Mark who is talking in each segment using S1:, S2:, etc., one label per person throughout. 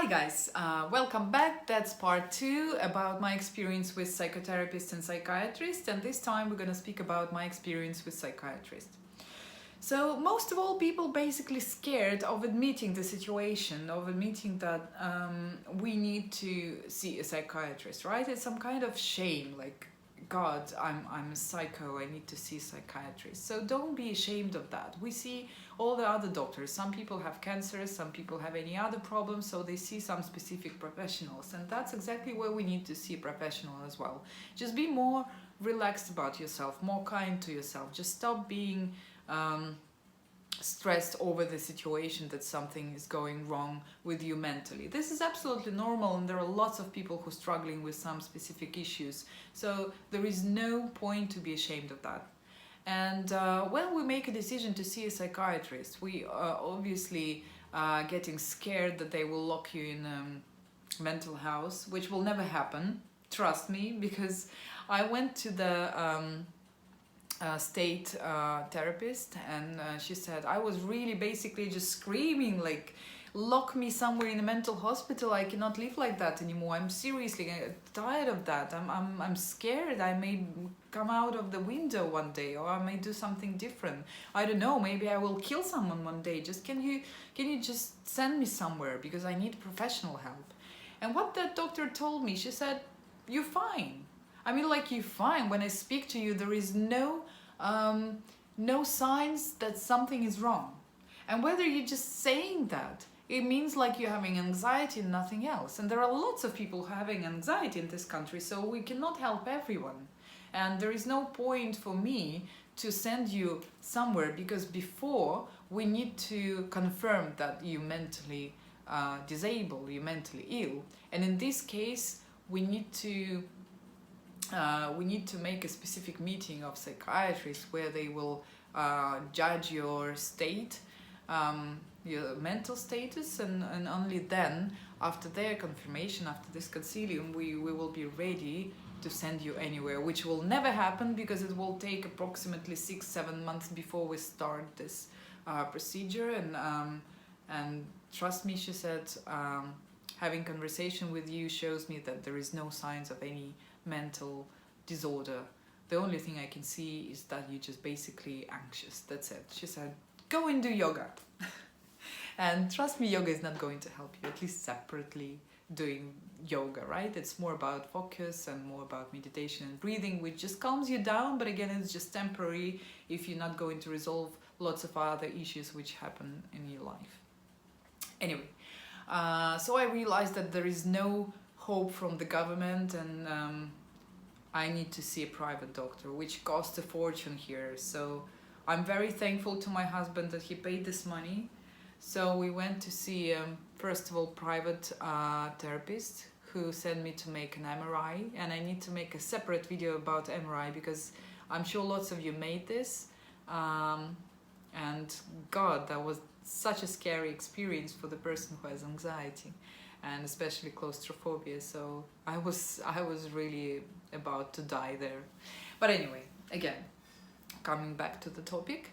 S1: Hi guys, welcome back. That's part 2 about my experience with psychotherapists and psychiatrists, and this time we're going to speak about my experience with psychiatrists. So most of all, people basically scared of admitting the situation, of admitting that we need to see a psychiatrist, right? It's some kind of shame, like, God, I'm a psycho, I need to see a psychiatrist. So don't be ashamed of that. We see all the other doctors. Some people have cancer, some people have any other problems, so they see some specific professionals. And that's exactly where we need to see a professional as well. Just be more relaxed about yourself, more kind to yourself. Just stop being stressed over the situation that something is going wrong with you mentally. This is absolutely normal, and there are lots of people who are struggling with some specific issues. So there is no point to be ashamed of that. And when we make a decision to see a psychiatrist, we are obviously getting scared that they will lock you in a mental house, which will never happen. Trust me, because I went to the state therapist, and she said I was really basically just screaming, like, lock me somewhere in a mental hospital. I cannot live like that anymore. I'm seriously tired of that. I'm scared. I may come out of the window one day, or I may do something different. I don't know, maybe I will kill someone one day. Just can you just send me somewhere, because I need professional help. And what that doctor told me, she said, you're fine. I mean, like, you're fine. When I speak to you, there is no signs that something is wrong. And whether you're just saying that, it means like you're having anxiety and nothing else. And there are lots of people having anxiety in this country, so we cannot help everyone. And there is no point for me to send you somewhere, because before we need to confirm that you're mentally disabled, you're mentally ill. And in this case, we need to make a specific meeting of psychiatrists where they will judge your state, your mental status, and only then, after their confirmation, after this concilium, we will be ready to send you anywhere, which will never happen, because it will take approximately 6-7 months before we start this procedure. And trust me, she said, having conversation with you shows me that there is no signs of any mental disorder. The only thing I can see is that you're just basically anxious. That's it. She said, go and do yoga. And trust me, yoga is not going to help you, at least separately doing yoga, right? It's more about focus and more about meditation and breathing, which just calms you down. But again, it's just temporary if you're not going to resolve lots of other issues which happen in your life. Anyway, so I realized that there is no hope from the government, and I need to see a private doctor, which costs a fortune here. So I'm very thankful to my husband that he paid this money. So we went to see, first of all, private therapist, who sent me to make an MRI. And I need to make a separate video about MRI, because I'm sure lots of you made this. And God, that was such a scary experience for the person who has anxiety, and especially claustrophobia. So I was really about to die there. But anyway, again, coming back to the topic,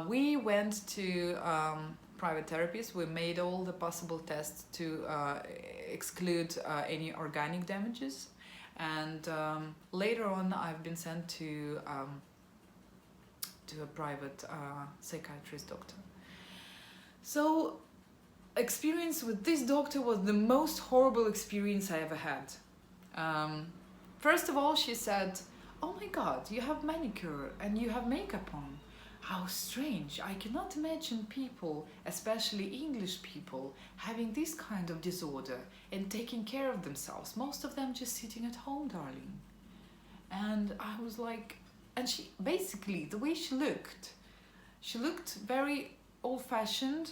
S1: we went to private therapists. We made all the possible tests to exclude any organic damages, and later on I've been sent to a private psychiatrist doctor. So experience with this doctor was the most horrible experience I ever had. First of all, she said, oh my God, you have manicure and you have makeup on. How strange. I cannot imagine people, especially English people, having this kind of disorder and taking care of themselves. Most of them just sitting at home, darling. And I was like, and she basically, the way she looked very old-fashioned,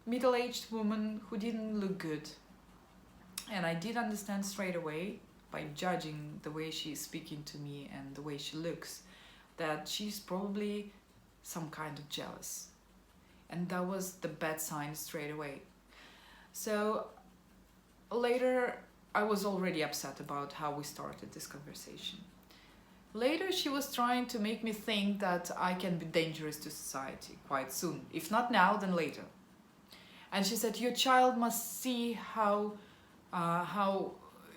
S1: middle-aged woman who didn't look good. And I did understand straight away, by judging the way she's speaking to me and the way she looks, that she's probably some kind of jealous. And that was the bad sign straight away. So later, I was already upset about how we started this conversation. Later, she was trying to make me think that I can be dangerous to society quite soon. If not now, then later. And she said, your child must see how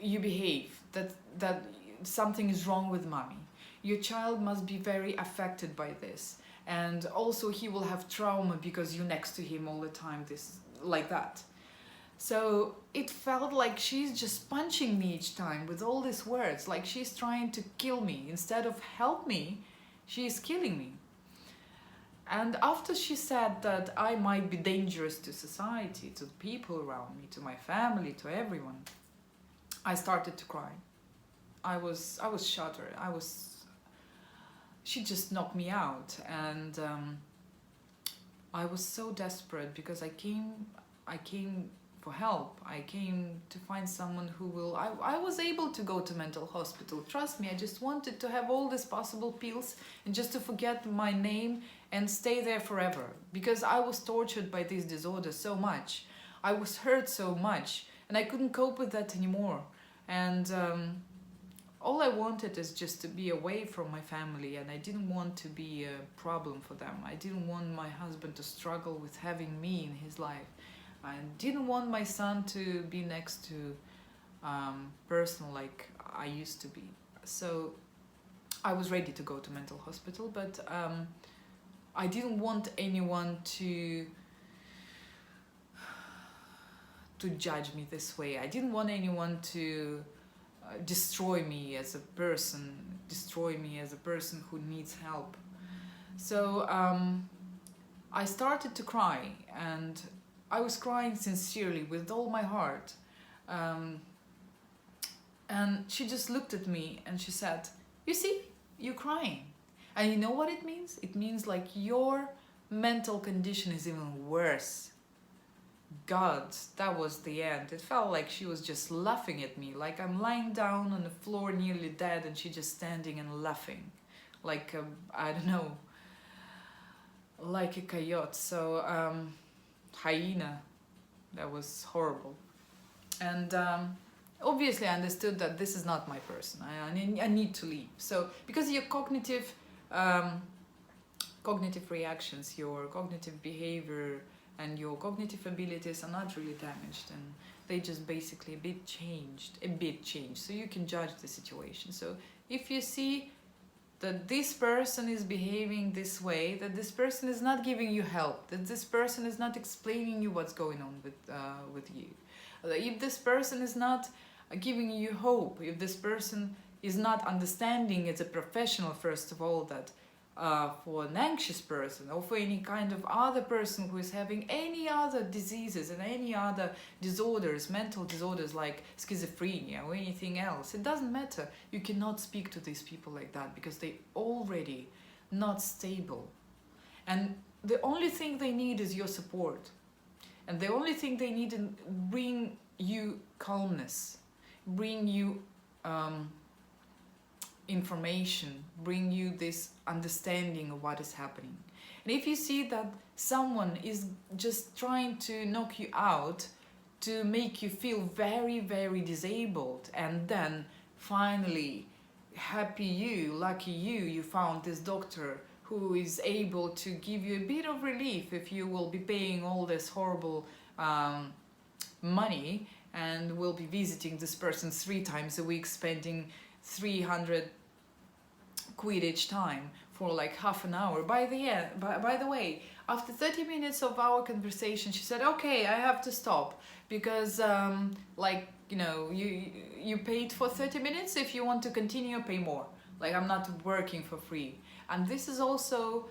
S1: you behave, that something is wrong with mommy. Your child must be very affected by this, and also he will have trauma because you're next to him all the time, this like that. So it felt like she's just punching me each time with all these words, like she's trying to kill me. Instead of help me, she's killing me. And after she said that I might be dangerous to society, to the people around me, to my family, to everyone, I started to cry. I was shattered. She just knocked me out, and I was so desperate because I came for help. I came to find someone who will... I was able to go to mental hospital. Trust me, I just wanted to have all these possible pills and just to forget my name and stay there forever. Because I was tortured by this disorder so much. I was hurt so much and I couldn't cope with that anymore. And all I wanted is just to be away from my family, and I didn't want to be a problem for them. I didn't want my husband to struggle with having me in his life. I didn't want my son to be next to person like I used to be. So I was ready to go to mental hospital, but I didn't want anyone to judge me this way. I didn't want anyone to destroy me as a person, who needs help. So I started to cry, and I was crying sincerely with all my heart. And she just looked at me and she said, you see, you're crying. And you know what it means? It means like your mental condition is even worse. God, that was the end. It felt like she was just laughing at me, like I'm lying down on the floor nearly dead and she's just standing and laughing. Like, I don't know, like a coyote. So, hyena. That was horrible. And obviously I understood that this is not my person. I need to leave. So because your cognitive reactions, your cognitive behavior and your cognitive abilities are not really damaged, and they just basically a bit changed. So you can judge the situation. So if you see that this person is behaving this way, that this person is not giving you help, that this person is not explaining you what's going on with you, if this person is not giving you hope, if this person is not understanding as a professional, first of all, that for an anxious person or for any kind of other person who is having any other diseases and any other disorders, mental disorders like schizophrenia or anything else, it doesn't matter. You cannot speak to these people like that because they already not stable. And the only thing they need is your support. And the only thing they need is bring you calmness, bring you information, bring you this understanding of what is happening. And if you see that someone is just trying to knock you out to make you feel very, very disabled, and then finally lucky you found this doctor who is able to give you a bit of relief if you will be paying all this horrible money and will be visiting this person 3 times a week, spending 300 quid each time for like half an hour. By the way, after 30 minutes of our conversation, she said, okay, I have to stop because you paid for 30 minutes. If you want to continue, pay more. Like, I'm not working for free. And this is also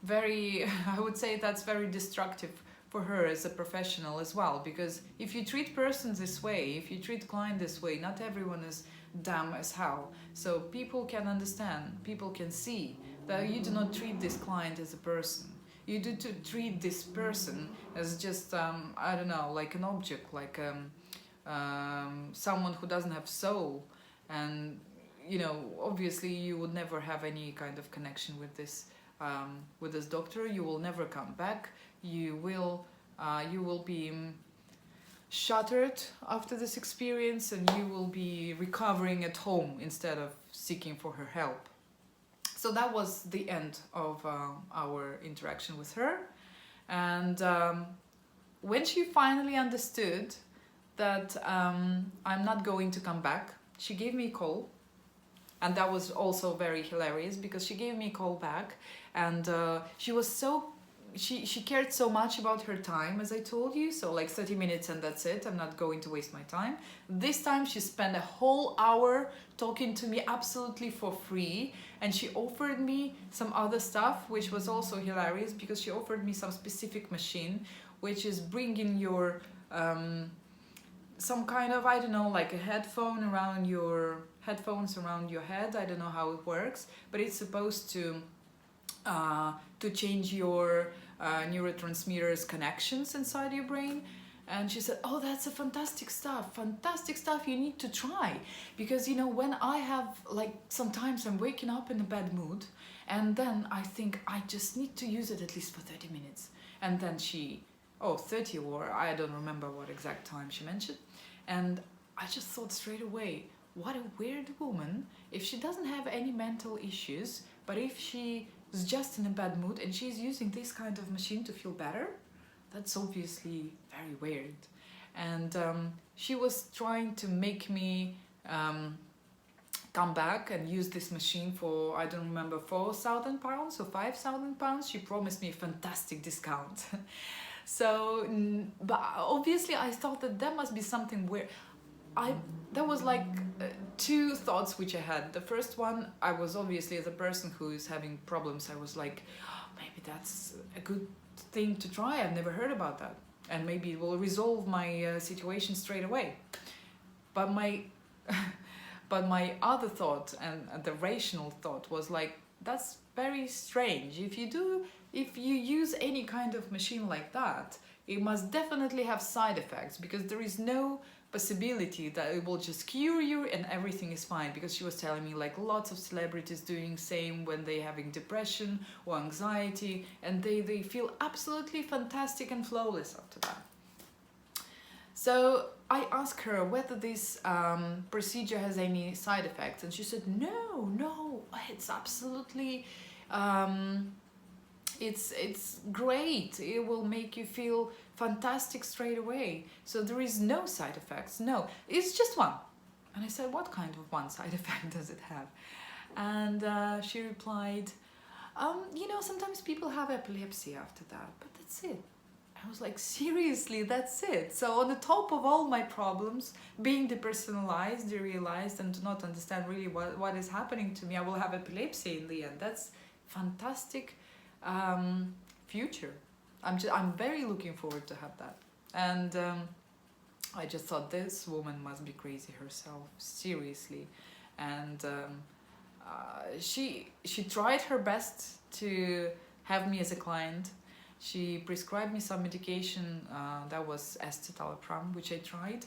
S1: very, I would say that's very destructive for her as a professional as well, because if you treat persons this way, if you treat client this way, not everyone is dumb as hell. So people can understand, people can see that you do not treat this client as a person. You do to treat this person as just, I don't know, like an object, like someone who doesn't have soul. And, you know, obviously you would never have any kind of connection with this doctor. You will never come back. You will be shattered after this experience, and you will be recovering at home instead of seeking for her help. So that was the end of our interaction with her. And when she finally understood that I'm not going to come back, she gave me a call. And that was also very hilarious, because she gave me a call back, and she was so, she cared so much about her time, as I told you. So like 30 minutes and that's it. I'm not going to waste my time. This time she spent a whole hour talking to me absolutely for free, and she offered me some other stuff, which was also hilarious, because she offered me some specific machine, which is bringing your some kind of, I don't know, like a headphones around your head. I don't know how it works, but it's supposed to change your neurotransmitters connections inside your brain. And she said, oh, that's a fantastic stuff, you need to try. Because, you know, when I have, like, sometimes I'm waking up in a bad mood, and then I think I just need to use it at least for 30 minutes. And then 30, or I don't remember what exact time she mentioned. And I just thought straight away, what a weird woman. If she doesn't have any mental issues, but if she is just in a bad mood and she's using this kind of machine to feel better, that's obviously very weird. And she was trying to make me come back and use this machine for, I don't remember, £4,000 or £5,000. She promised me a fantastic discount. So, but obviously I thought that there must be something where there was like two thoughts which I had. The first one, I was obviously, as a person who is having problems, I was like, oh, maybe that's a good thing to try. I've never heard about that, and maybe it will resolve my situation straight away. But my other thought, and the rational thought, was like, that's very strange. If you use any kind of machine like that, it must definitely have side effects, because there is no possibility that it will just cure you and everything is fine. Because she was telling me, like, lots of celebrities doing same when they're having depression or anxiety, and they feel absolutely fantastic and flawless after that. So I asked her whether this procedure has any side effects, and she said, no, it's absolutely, it's great. It will make you feel fantastic straight away. So there is no side effects. No, it's just one. And I said, what kind of one side effect does it have? And she replied, you know, sometimes people have epilepsy after that, but that's it. I was like, seriously, that's it? So on the top of all my problems, being depersonalized, derealized, and to not understand really what is happening to me, I will have epilepsy in the end. That's fantastic future. I'm very looking forward to have that. And I just thought, this woman must be crazy herself, seriously. And she tried her best to have me as a client. She prescribed me some medication that was escitalopram, which I tried,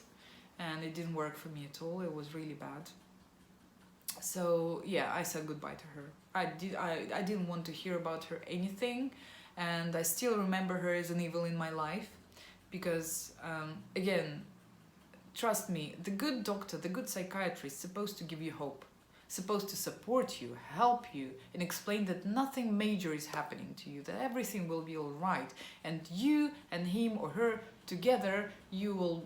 S1: and it didn't work for me at all. It was really bad. So yeah, I said goodbye to her. I didn't want to hear about her anything, and I still remember her as an evil in my life, because again, trust me, the good doctor, the good psychiatrist is supposed to give you hope, supposed to support you, help you, and explain that nothing major is happening to you, that everything will be all right, and you and him or her together, you will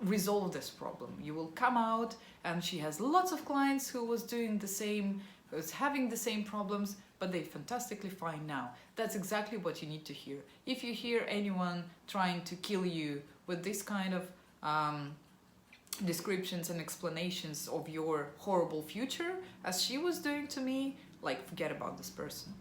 S1: resolve this problem. You will come out. And she has lots of clients who was doing the same, who was having the same problems, but they're fantastically fine now. That's exactly what you need to hear. If you hear anyone trying to kill you with this kind of descriptions and explanations of your horrible future, as she was doing to me, like, forget about this person.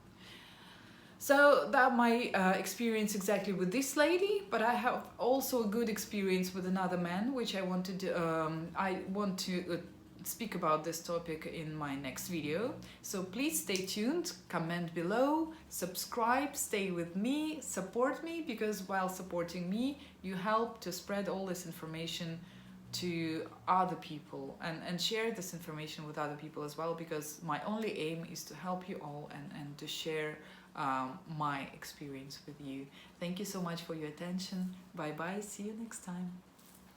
S1: So that my experience exactly with this lady, but I have also a good experience with another man, which I want to speak about this topic in my next video. So please stay tuned, comment below, subscribe, stay with me, support me, because while supporting me, you help to spread all this information to other people, and share this information with other people as well, because my only aim is to help you all and to share my experience with you. Thank you so much for your attention. Bye bye, see you next time.